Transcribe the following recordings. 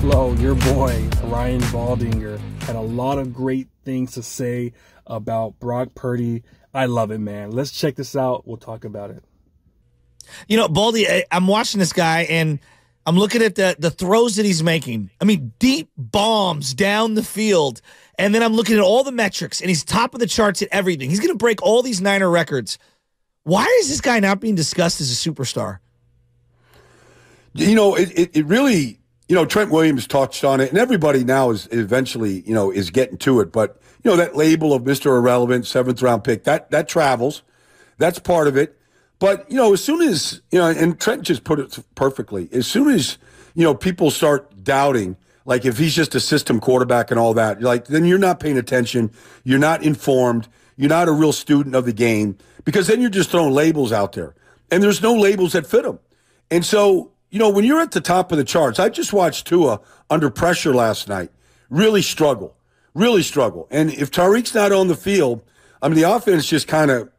Flo, your boy, Ryan Baldinger, had a lot of great things to say about Brock Purdy. I love it, man. Let's check this out. We'll talk about it. You know, Baldy, I'm watching this guy, and I'm looking at the throws that he's making. I mean, deep bombs down the field. And then I'm looking at all the metrics, and he's top of the charts at everything. He's going to break all these Niner records. Why is this guy not being discussed as a superstar? You know, it really, you know, Trent Williams touched on it, and everybody now is eventually, you know, is getting to it. But, you know, that label of Mr. Irrelevant, 7th-round pick, that travels. That's part of it. But, you know, as soon as, you know, and Trent just put it perfectly, as soon as, you know, people start doubting, like if he's just a system quarterback and all that, like then you're not paying attention, you're not informed, you're not a real student of the game, because then you're just throwing labels out there. And there's no labels that fit him. And so, you know, when you're at the top of the charts, I just watched Tua under pressure last night really struggle. And if Tariq's not on the field, I mean, the offense just kind of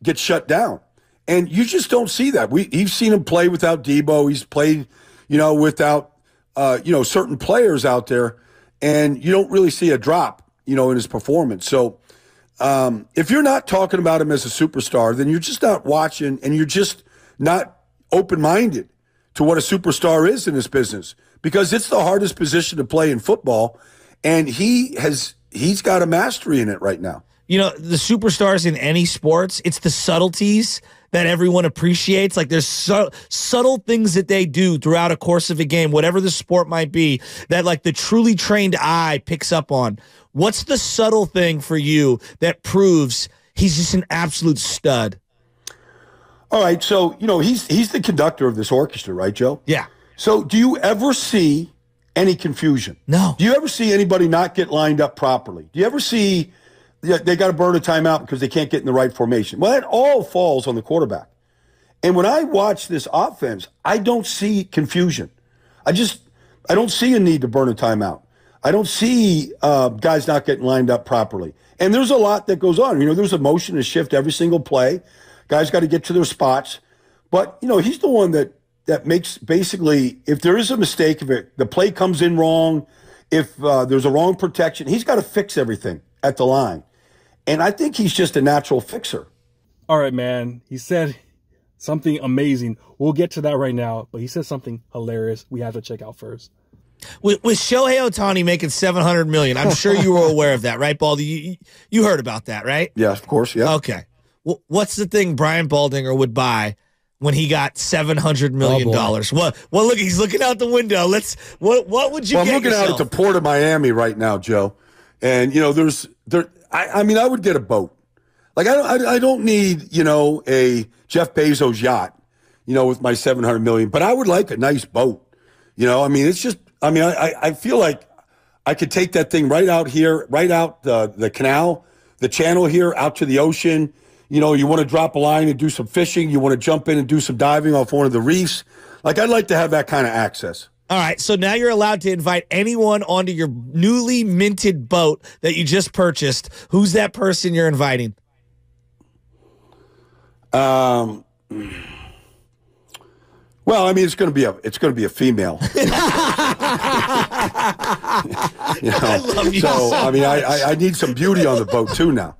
gets shut down. And you just don't see that. We've seen him play without Debo. He's played, you know, without, you know, certain players out there. And you don't really see a drop, you know, in his performance. So if you're not talking about him as a superstar, then you're just not watching, and you're just not open-minded to what a superstar is in this business, because it's the hardest position to play in football. And he's got a mastery in it right now. You know, the superstars in any sports, it's the subtleties that everyone appreciates. Like there's subtle things that they do throughout a course of a game, whatever the sport might be, that like the truly trained eye picks up on. What's the subtle thing for you that proves he's just an absolute stud? All right, so, you know, he's the conductor of this orchestra, right, Joe? Yeah. So do you ever see any confusion? No. Do you ever see anybody not get lined up properly? Do you ever see they got to burn a timeout because they can't get in the right formation? Well, that all falls on the quarterback. And when I watch this offense, I don't see confusion. I don't see a need to burn a timeout. I don't see guys not getting lined up properly. And there's a lot that goes on. You know, there's a motion to shift every single play. Guys got to get to their spots. But, you know, he's the one that makes basically, if there is a mistake, if the play comes in wrong, if there's a wrong protection, he's got to fix everything at the line. And I think he's just a natural fixer. All right, man. He said something amazing. We'll get to that right now, but he said something hilarious we have to check out first. With Shohei Ohtani making $700 million, I'm sure you were aware of that, right, Baldy? You heard about that, right? Yeah, of course, yeah. Okay. Well, what's the thing Brian Baldinger would buy when he got $700 million? Well, look, he's looking out the window. What would you get I'm looking yourself? out at the port of Miami right now, Joe. And, you know, I mean, I would get a boat. Like, I don't need, you know, a Jeff Bezos yacht, you know, with my $700 million, but I would like a nice boat. You know, I mean, it's just, I mean, I feel like I could take that thing right out here, right out the canal, the channel here, out to the ocean. You know, you want to drop a line and do some fishing. You want to jump in and do some diving off one of the reefs. Like, I'd like to have that kind of access. All right, so now you're allowed to invite anyone onto your newly minted boat that you just purchased. Who's that person you're inviting? Well, I mean, it's going to be a female. You know? I love you. So I mean, I need some beauty on the boat too now.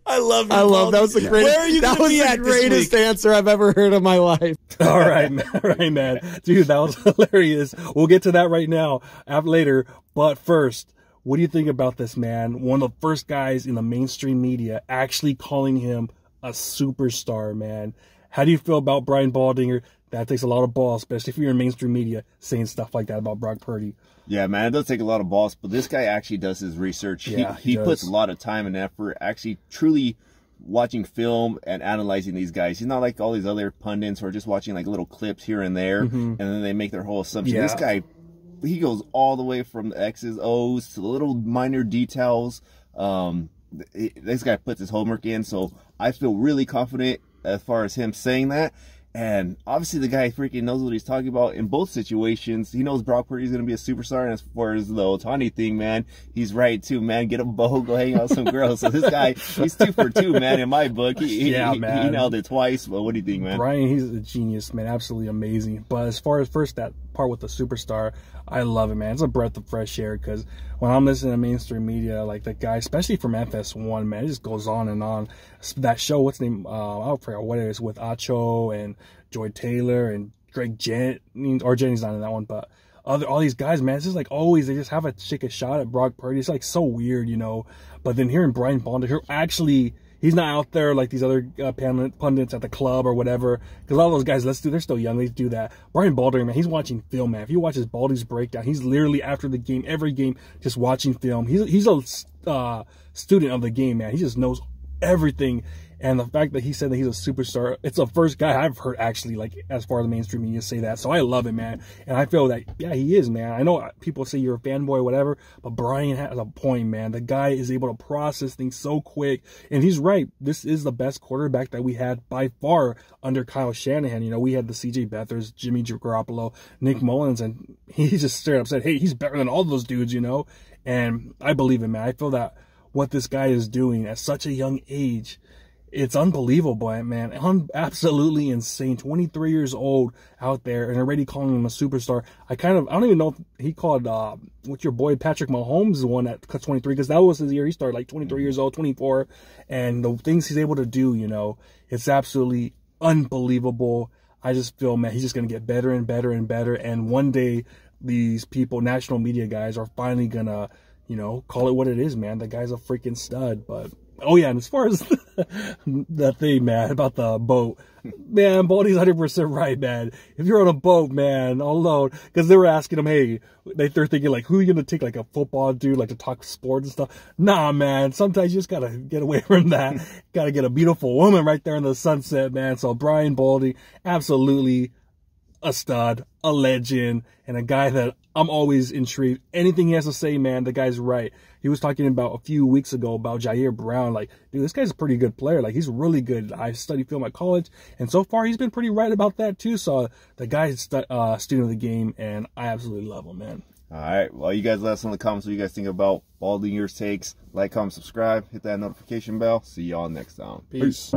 I love you. I love that was the greatest. Where are you that was be the at this greatest week? answer I've ever heard in my life. All right, man. Dude, that was hilarious. We'll get to that right now, later. But first, what do you think about this, man? One of the first guys in the mainstream media actually calling him a superstar, man. How do you feel about Brian Baldinger? That takes a lot of balls, especially if you're in mainstream media saying stuff like that about Brock Purdy. Yeah, man, it does take a lot of balls, but this guy actually does his research. Yeah, he puts a lot of time and effort actually truly watching film and analyzing these guys. He's not like all these other pundits who are just watching like little clips here and there, and then they make their whole assumption. Yeah. This guy, he goes all the way from the X's, O's to the little minor details. This guy puts his homework in, so I feel really confident as far as him saying that. And obviously the guy freaking knows what he's talking about in both situations. He knows Brock Purdy is going to be a superstar. And as far as the Ohtani thing, man, he's right too, man. Get a bow, go hang out with some girls. So this guy, he's 2 for 2, man, in my book. He nailed it twice. But what do you think, man? Brian, he's a genius, man. Absolutely amazing. But as far as first that part with the superstar, I love it, man. It's a breath of fresh air because when I'm listening to mainstream media, like the guy, especially from FS1, man, it just goes on and on. That show, what's the name? I forget what it is, with Acho and Joy Taylor and Greg Jennings, or Jennings not in that one, but all these guys, man, it's just like always they just have a take a shot at Brock Purdy. It's like so weird, you know. But then hearing Brian Baldinger, actually, he's not out there like these other pundits at the club or whatever. Because a lot of those guys, they're still young. They do that. Brian Baldinger, man, he's watching film, man. If you watch his Baldy's breakdown, he's literally after the game, every game, just watching film. He's a student of the game, man. He just knows everything. And the fact that he said that he's a superstar, it's the first guy I've heard actually, like, as far as the mainstream media say that. So I love it, man. And I feel that, yeah, he is, man. I know people say you're a fanboy or whatever, but Brian has a point, man. The guy is able to process things so quick. And he's right. This is the best quarterback that we had by far under Kyle Shanahan. You know, we had the CJ Beathers, Jimmy Garoppolo, Nick Mullins, and he just straight up said, hey, he's better than all those dudes, you know? And I believe it, man. I feel that what this guy is doing at such a young age, it's unbelievable, man. Absolutely insane. 23 years old out there and already calling him a superstar. I don't even know if he called, what's your boy Patrick Mahomes, the one that cut 23, because that was his year. He started like 23 years old, 24. And the things he's able to do, you know, it's absolutely unbelievable. I just feel, man, he's just going to get better and better and better. And one day, these people, national media guys, are finally going to, you know, call it what it is, man. The guy's a freaking stud, but... Oh, yeah, and as far as the thing, man, about the boat, man, Baldy's 100% right, man. If you're on a boat, man, alone, because they were asking him, hey, they're thinking, like, who are you going to take, like, a football dude, like, to talk sports and stuff? Nah, man, sometimes you just got to get away from that. Got to get a beautiful woman right there in the sunset, man. So Brian Baldy, absolutely a stud, a legend, and a guy that I'm always intrigued. Anything he has to say, man, the guy's right. He was talking about a few weeks ago about Jair Brown. Like, dude, this guy's a pretty good player. Like, he's really good. I studied film at college, and so far he's been pretty right about that too. So the guy's student of the game, and I absolutely love him, man. All right. Well, you guys let us know in the comments what you guys think about Baldinger's takes. Like, comment, subscribe, hit that notification bell. See y'all next time. Peace.